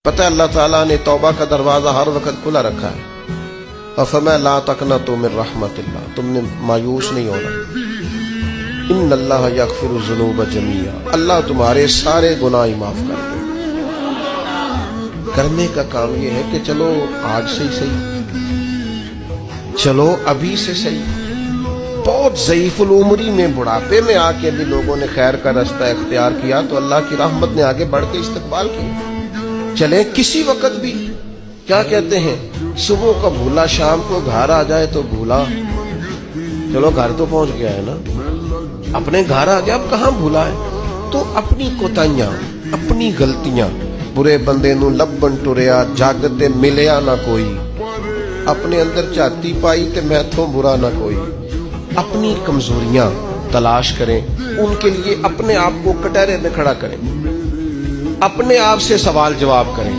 پتہ ہے اللہ تعالیٰ نے توبہ کا دروازہ ہر وقت کھلا رکھا ہے. فَفَمَا لَا تَقْنَطُوا مِن رَحْمَتِ اللَّهِ, تم نے مایوس نہیں ہونا. ان اللہ یغفر الذنوب جميعا, اللہ تمہارے سارے گناہ معاف کر دے. کرنے کا کام یہ ہے کہ چلو آج سے ہی صحیح, چلو ابھی سے صحیح. بہت ضعیف العمری میں بڑھاپے میں آ کے بھی لوگوں نے خیر کا رستہ اختیار کیا تو اللہ کی رحمت نے آگے بڑھ کے استقبال کیا. چلیں کسی وقت بھی, کیا کہتے ہیں, صبح کا بھولا شام کو گھر آ جائے تو بھولا, چلو گھر تو پہنچ گیا ہے نا, اپنے گھر آ گیا, اب کہاں بھولا ہے. تو اپنی کوتاہیاں, اپنی غلطیاں, برے بندے نو لبن ٹریا جاگتے ملیا نہ کوئی, اپنے اندر چاتی پائی تے میں تھوں برا نہ کوئی. اپنی کمزوریاں تلاش کریں, ان کے لیے اپنے آپ کو کٹہرے میں کھڑا کریں, اپنے آپ سے سوال جواب کریں.